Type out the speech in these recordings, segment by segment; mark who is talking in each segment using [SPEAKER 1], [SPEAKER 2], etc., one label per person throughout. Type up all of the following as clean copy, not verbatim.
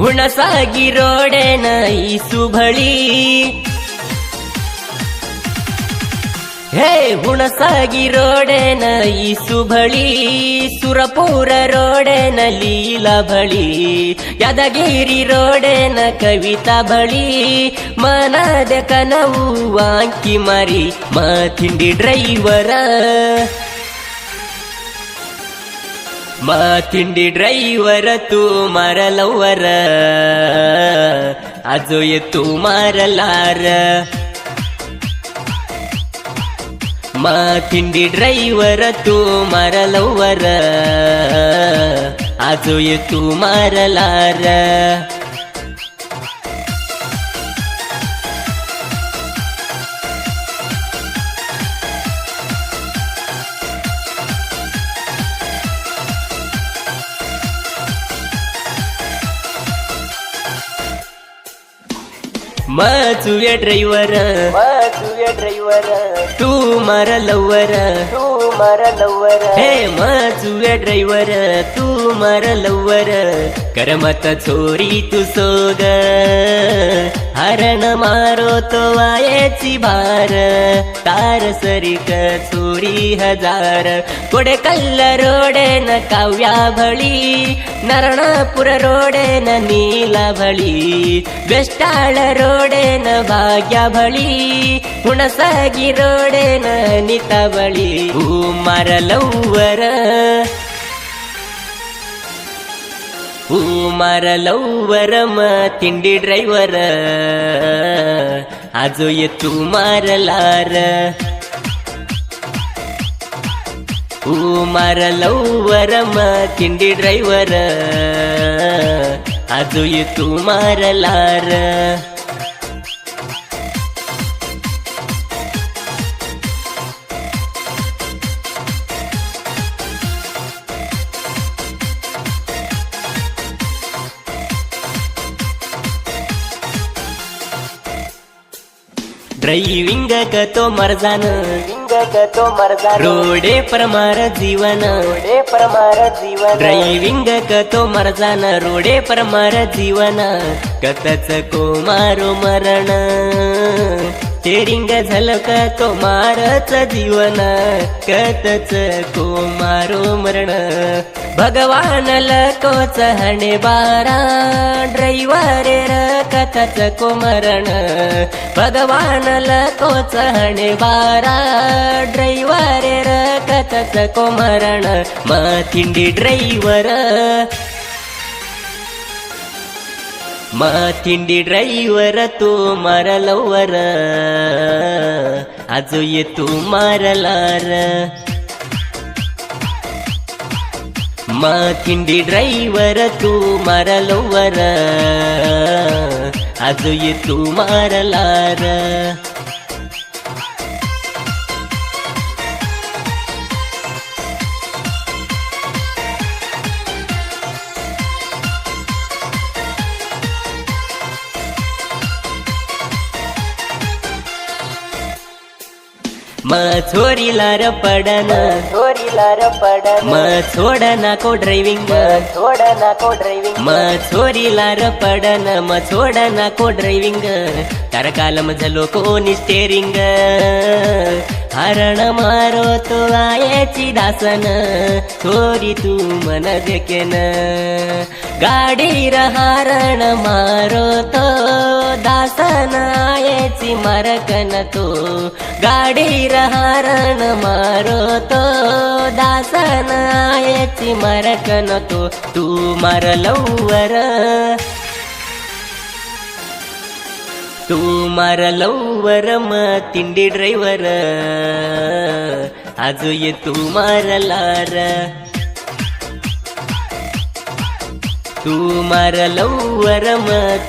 [SPEAKER 1] ಹುಣಸಾಗಿ ರೋಡೆನ ಈಸು ಬಳಿ ಹೇ ಹುಣಸಾಗಿ ರೋಡೆನ ಈಸು ಬಳಿ ಸುರಪುರ ರೋಡೆನ ಲೀಲಾ ಬಳಿ ಯಾದಗಿರಿ ರೋಡೆನ ಕವಿತಾ ಬಳಿ ಮನದ ಕನವು ವಾಂಕಿ ಮಾರಿ ಮಾತಿಂಡಿ ಡ್ರೈವರ ಮಾತಿಂಡಿ ಡ್ರೈವರ ತೂ ಮಾರಲವರ ಅಜೋ ಎತ್ತು ಮಾರಲಾರ ಮಾತಿಂಡಿ ಡ್ರೈವರ ತೂ ಮಾರಲವರ ಅಜೋ ಎತ್ತು ಮಾರಲಾರ ಮಚುವೆ ಡ್ರೈವರ ತೂ ಮಾರಲವರ ಹೇ ಮಚುವೆ ಡ್ರೈವರ ತೂ ಮಾರಲವರ ಕರಮತ ಚೋರಿ ತು ಸೋಗ ಹರಣ ಮಾರೋ तो वायेची भार तार सरिक चोरी हजार कोडे कल्ल रोडेन काव्या भळी नरणापुर रोडेन नीला भळी बेस्टाळ रोडेन भाग्या भळी हुणसागी रोडेन निता भळी हू मारलवर ಹೂ ಮಾರಲವ್ವರ ತಿಂಡಿ ಡ್ರೈವರ ಆಜೋ ಎತ್ತು ಮಾರಲಾರ ಹೂ ಮಾರಲವ್ವರ ತಿಂಡಿ ಡ್ರೈವರ ಆಜೋ ಎತ್ತು ಮಾರಲಾರ ड्राइविंग तो मर्जान रोडे पर मार जीवन ड्राइविंग तो मर्जान रोडे पर मार जीवन कतच को मारो मरण स्टेरिंग झलक तो मारच जीवन कतच को मारो मरण भगवान लकोच हणे बारा ड्राइवर कतच को मरण भगवान लकोच हणे बारा ड्राइवर कतच को मरण माथिंडी ड्राइवर ಮಾತಿಂಡಿ ಡ್ರೈವರ ತೂ ಮಾರಲವರ ಆಜೋ ಎತ್ತು ಮಾರಲಾರ ಮಾತಿಂಡಿ ಡ್ರೈವರ ತೂ ಮಾರಲವರ ಆಜೋ ಎತ್ತು ಮಾರಲಾರ छोरीलार पडन छोडना को ड्राइविंग छोरीलार पडन छोडना को ड्राइविंग तर कालम झालो कोणी स्टेरिंग हरण मारो तो आयची दासन छोरी तू मन देखेन गाडीर हरण मारो तो दासन आयची मारकन तो गाडीर हरण मारो तो दासन आयची मारकन तो तू मारलवर तू मारलवर तिंडी ड्राइवर आजो ये तू मारलार तू मारलवर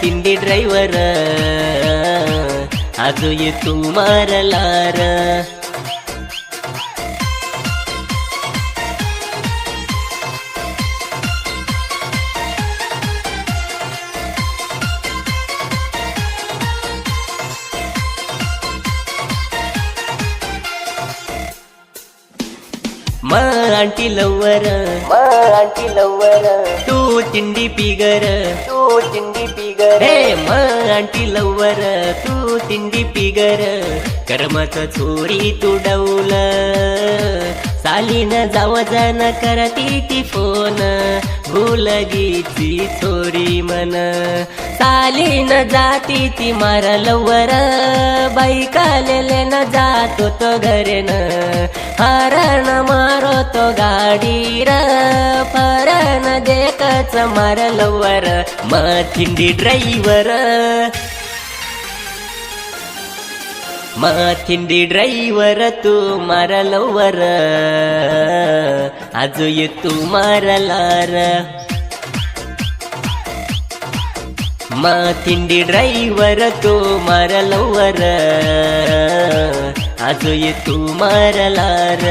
[SPEAKER 1] तिंडी ड्राइवर आजो ये तू मारलार ಆಂಟಿ ಲವ್ವರ ಆಂಟಿ ಲವ್ವರ ತೂ ತಿಂಡಿ ಪಿಗರ ತೂ ತಿಂಡಿ ಪಿಗರ ಹೇ ಆಂಟಿ ಲವ್ವರ तू तिंडी पिगर कर्मच चोरी तू डौल सालीन जावजन करती ती फोन भूलगीची चोरी मन सालीन जाती ती मार लवर बाईकालेले न जातो तो घरेन हरण मारो तो गाडीर फरण देखच मार लवर म तिंडी ड्रायव्हर थिंडी ड्रायव्हर तू मार लवर आजो ये तू मारलार थिंडी ड्रायव्हर तू मार लवर आजो ये तू मारलार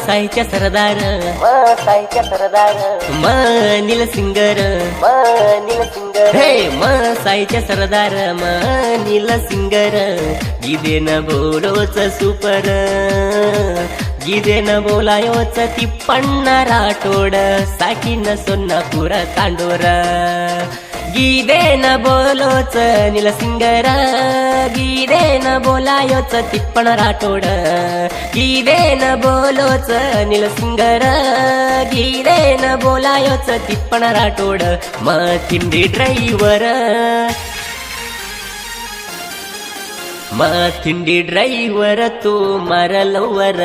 [SPEAKER 1] साईच्या सरदार साईच्या सरदार नील सिंगर हे साईच्या सरदार नील सिंगर गिदेन बोलोच सुपर गिदेन बोलायोच ती पण्णा राठोड साकीन सोन्नापूर कांडोर गीदेन बोलोच नील सिंगर गीदेन बोलायोच तिप्पण राठोड गीदेन बोलोच नील सिंगर गीदेन बोलायोच तिप्पण राठोड थिंडी ड्रायव्हर थिंडी ड्रायव्हर तू मार लवर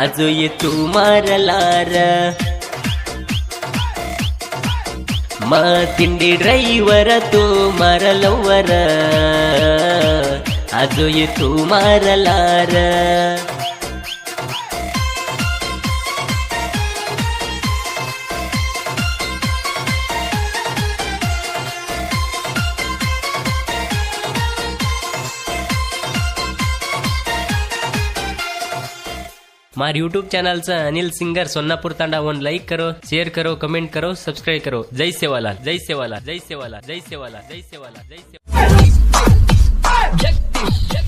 [SPEAKER 1] आजो ये तू मारलार थिंडी ड्रायव्हर तू मार लवर आजो ये तू मारलार मार यूट्यूब चैनल से अनिल सिंगर सोनापुर तांडा वन लाइक करो शेयर करो कमेंट करो सब्सक्राइब करो जय सेवालाल जय सेवालाल जय सेवालाल जय सेवालाल जय सेवालाल जय सेवालाल